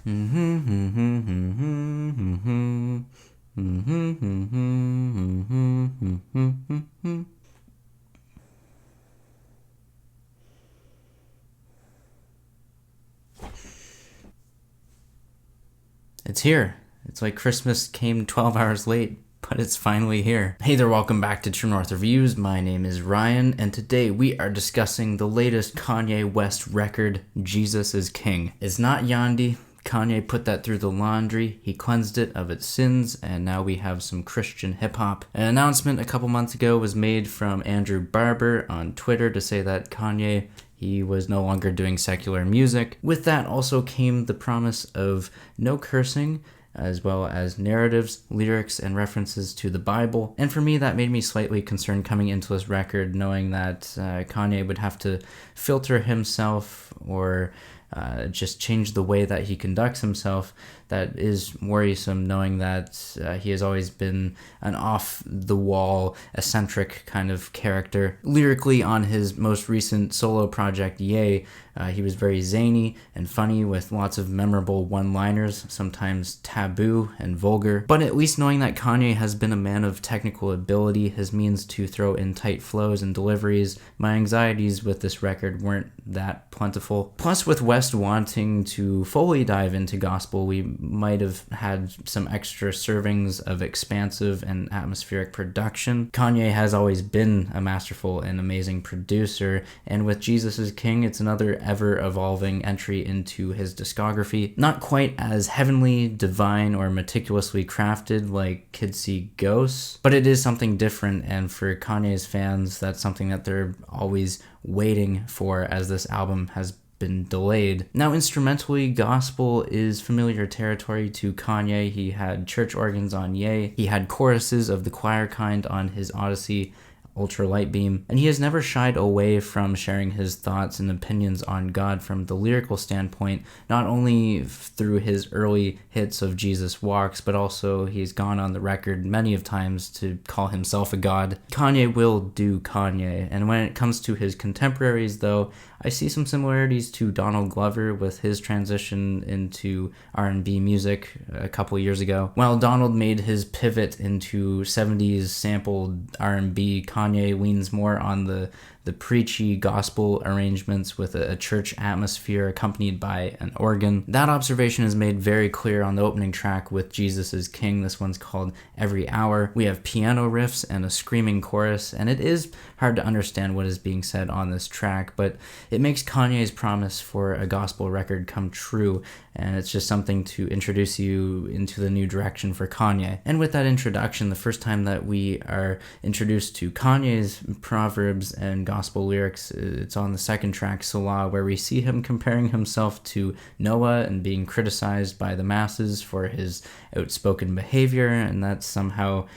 It's here. It's like Christmas came 12 hours late, but it's finally here. Hey there, welcome back to True North Reviews. My name is Ryan, and today we are discussing the latest Kanye West record, Jesus is King. It's not Yandi. Kanye put that through the laundry, he cleansed it of its sins, and now we have some Christian hip-hop. An announcement a couple months ago was made from Andrew Barber on Twitter to say that Kanye, he was no longer doing secular music. With that also came the promise of no cursing, as well as narratives, lyrics, and references to the Bible. And for me, that made me slightly concerned coming into this record, knowing that Kanye would have to filter himself or just change the way that he conducts himself. That is worrisome, knowing that he has always been an off-the-wall, eccentric kind of character. Lyrically, on his most recent solo project, Ye, he was very zany and funny with lots of memorable one-liners, sometimes taboo and vulgar. But at least knowing that Kanye has been a man of technical ability, his means to throw in tight flows and deliveries, my anxieties with this record weren't that plentiful. Plus, with West wanting to fully dive into gospel, we might have had some extra servings of expansive and atmospheric production. Kanye has always been a masterful and amazing producer, and with Jesus is King, it's another ever-evolving entry into his discography. Not quite as heavenly, divine, or meticulously crafted like Kids See Ghosts, but it is something different, and for Kanye's fans, that's something that they're always waiting for, as this album has been delayed. Now, instrumentally, gospel is familiar territory to Kanye. He had church organs on Ye. He had choruses of the choir kind on his Odyssey, Ultra Light Beam, and he has never shied away from sharing his thoughts and opinions on God from the lyrical standpoint, not only through his early hits of Jesus Walks, but also he's gone on the record many of times to call himself a god. Kanye will do Kanye, and when it comes to his contemporaries, though, I see some similarities to Donald Glover with his transition into R&B music a couple years ago. While Donald made his pivot into 70s sampled R&B, Kanye leans more on the preachy gospel arrangements with a church atmosphere accompanied by an organ. That observation is made very clear on the opening track with Jesus is King. This one's called Every Hour. We have piano riffs and a screaming chorus, and it is hard to understand what is being said on this track, but it makes Kanye's promise for a gospel record come true, and it's just something to introduce you into the new direction for Kanye. And with that introduction, the first time that we are introduced to Kanye's proverbs and gospel lyrics, it's on the second track, Selah, where we see him comparing himself to Noah and being criticized by the masses for his outspoken behavior, and that's somehow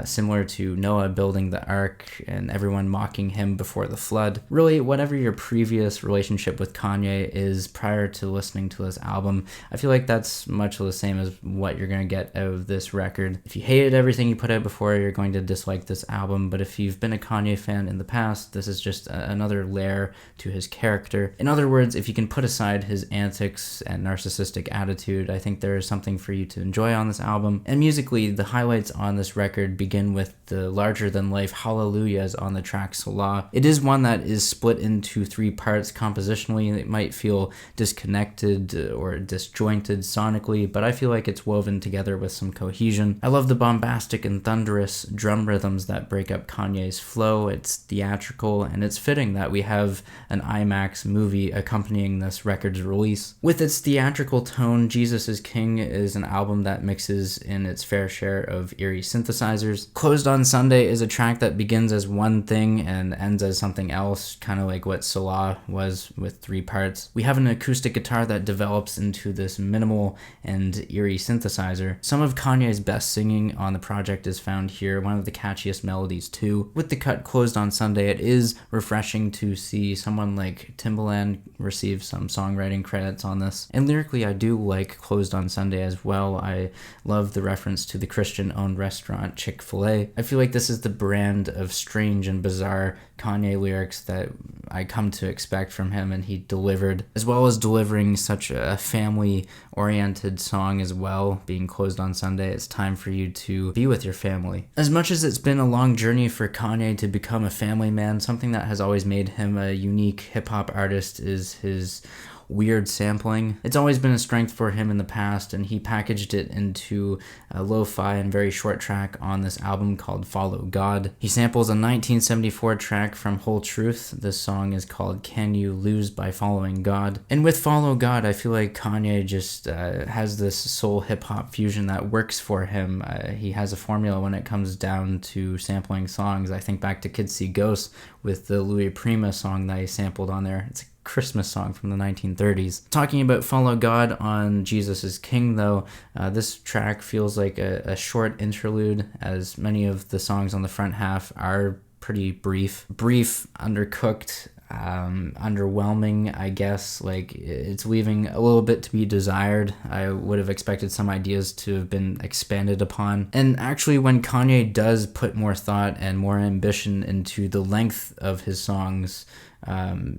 similar to Noah building the ark and everyone mocking him before the flood. Really, whatever your previous relationship with Kanye is prior to listening to this album, I feel like that's much the same as what you're going to get out of this record. If you hated everything he put out before, you're going to dislike this album, but if you've been a Kanye fan in the past, this is just another layer to his character. In other words, if you can put aside his antics and narcissistic attitude, I think there is something for you to enjoy on this album. And musically, the highlights on this record begin with the larger-than-life hallelujahs on the track Selah. It is one that is split into three parts compositionally, and it might feel disconnected or disjointed sonically, but I feel like it's woven together with some cohesion. I love the bombastic and thunderous drum rhythms that break up Kanye's flow. It's theatrical, and it's fitting that we have an IMAX movie accompanying this record's release. With its theatrical tone, Jesus is King is an album that mixes in its fair share of eerie synthesizers. Closed on Sunday is a track that begins as one thing and ends as something else, kind of like what Selah was with three parts. We have an acoustic guitar that develops into this minimal and eerie synthesizer. Some of Kanye's best singing on the project is found here, one of the catchiest melodies too. With the cut Closed on Sunday, it is refreshing to see someone like Timbaland receive some songwriting credits on this. And lyrically, I do like Closed on Sunday as well. I love the reference to the Christian-owned restaurant Chick Chick-fil-A. I feel like this is the brand of strange and bizarre Kanye lyrics that I come to expect from him, and he delivered, as well as delivering such a family-oriented song as well, being closed on Sunday. It's time for you to be with your family. As much as it's been a long journey for Kanye to become a family man, something that has always made him a unique hip-hop artist is his weird sampling. It's always been a strength for him in the past, and he packaged it into a lo-fi and very short track on this album called Follow God. He samples a 1974 track from Whole Truth. This song is called Can You Lose by Following God. And with Follow God, I feel like Kanye just has this soul hip-hop fusion that works for him. He has a formula when it comes down to sampling songs. I think back to Kids See Ghosts with the Louis Prima song that he sampled on there. It's a Christmas song from the 1930s. Talking about Follow God on Jesus is King, though, this track feels like a short interlude, as many of the songs on the front half are pretty brief, undercooked, underwhelming, I guess. Like, it's leaving a little bit to be desired. I would have expected some ideas to have been expanded upon. And actually, when Kanye does put more thought and more ambition into the length of his songs,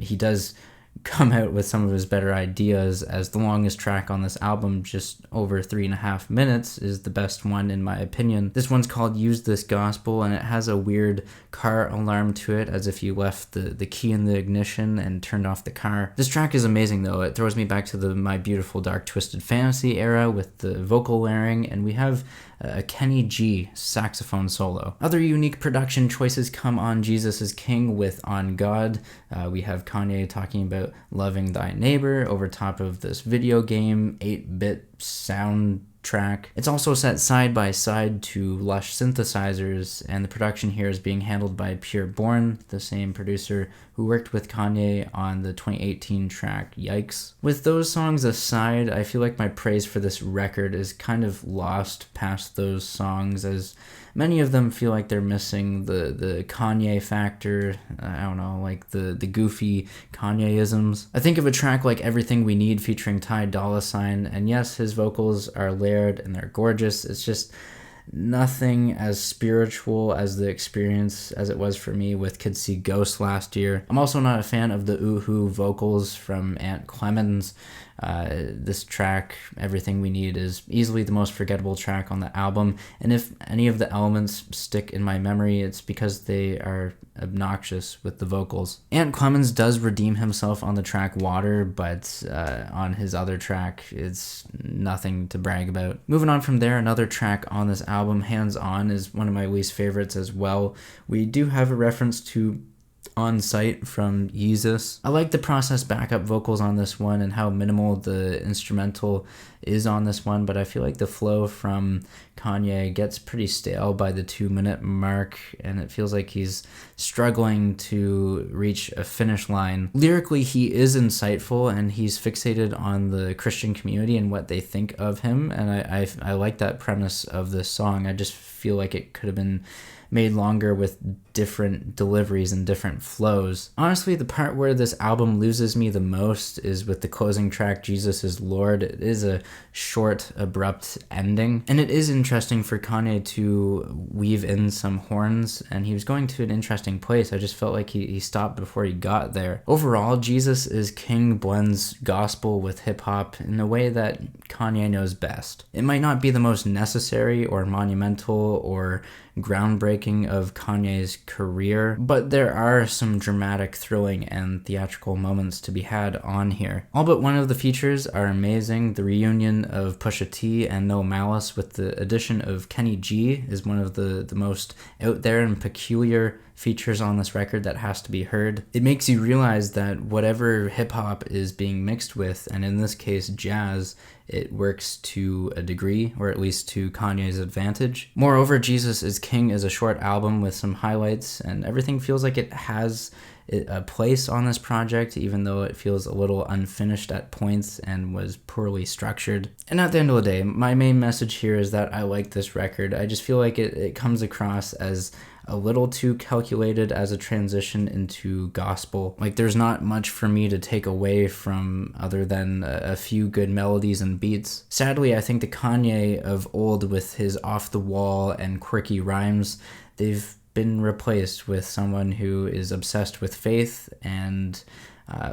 he does come out with some of his better ideas, as the longest track on this album, just over 3.5 minutes, is the best one in my opinion. This one's called Use This Gospel, and it has a weird car alarm to it, as if you left the key in the ignition and turned off the car. This track is amazing though. It throws me back to the My Beautiful Dark Twisted Fantasy era with the vocal layering, and we have a Kenny G saxophone solo. Other unique production choices come on Jesus is King with On God. We have Kanye talking about loving thy neighbor over top of this video game 8-bit soundtrack. It's also set side by side to lush synthesizers, and the production here is being handled by Pure Born, the same producer who worked with Kanye on the 2018 track Yikes. With those songs aside, I feel like my praise for this record is kind of lost past those songs, as many of them feel like they're missing the Kanye factor. I don't know, like the goofy Kanye-isms. I think of a track like Everything We Need featuring Ty Dolla $ign, and yes, his vocals are layered and they're gorgeous. It's just nothing as spiritual as the experience as it was for me with Kids See Ghosts last year. I'm also not a fan of the ooh-hoo vocals from Aunt Clemens. This track, Everything We Need, is easily the most forgettable track on the album, and if any of the elements stick in my memory, it's because they are obnoxious with the vocals. Aunt Clemens does redeem himself on the track Water, but on his other track, it's nothing to brag about. Moving on from there, another track on this album, Hands On, is one of my least favorites as well. We do have a reference to On Sight from Yeezus. I like the process backup vocals on this one and how minimal the instrumental is on this one, but I feel like the flow from Kanye gets pretty stale by the 2-minute mark, and it feels like he's struggling to reach a finish line. Lyrically, he is insightful, and he's fixated on the Christian community and what they think of him, and I like that premise of this song. I just feel like it could have been made longer with different deliveries and different flows. Honestly, the part where this album loses me the most is with the closing track, Jesus is Lord. It is a short, abrupt ending, and it is interesting for Kanye to weave in some horns, and he was going to an interesting place. I just felt like he stopped before he got there. Overall, Jesus is King blends gospel with hip-hop in a way that Kanye knows best. It might not be the most necessary or monumental or groundbreaking of Kanye's career, but there are some dramatic, thrilling, and theatrical moments to be had on here. All but one of the features are amazing. The reunion of Pusha T and No Malice with the addition of Kenny G is one of the most out there and peculiar features on this record that has to be heard. It makes you realize that whatever hip-hop is being mixed with, and in this case jazz, it works to a degree, or at least to Kanye's advantage. Moreover, Jesus is King is a short album with some highlights, and everything feels like it has a place on this project, even though it feels a little unfinished at points and was poorly structured. And at the end of the day, my main message here is that I like this record. I just feel like it comes across as a little too calculated as a transition into gospel. Like, there's not much for me to take away from other than a few good melodies and beats. Sadly, I think the Kanye of old, with his off-the-wall and quirky rhymes, they've been replaced with someone who is obsessed with faith and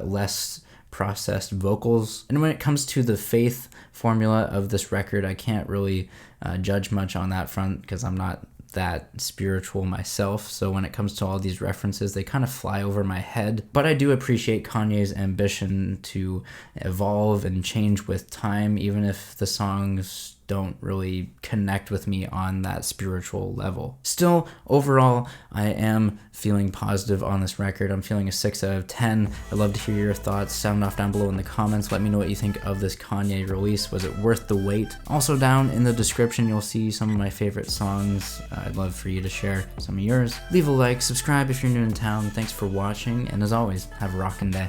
less processed vocals. And when it comes to the faith formula of this record, I can't really judge much on that front because I'm not that spiritual myself. So when it comes to all these references, they kind of fly over my head. But I do appreciate Kanye's ambition to evolve and change with time, even if the songs don't really connect with me on that spiritual level. Still, overall, I am feeling positive on this record. I'm feeling a 6 out of 10. I'd love to hear your thoughts. Sound off down below in the comments. Let me know what you think of this Kanye release. Was it worth the wait? Also, down in the description, you'll see some of my favorite songs. I'd love for you to share some of yours. Leave a like, subscribe if you're new in town. Thanks for watching, and as always, have a rockin' day.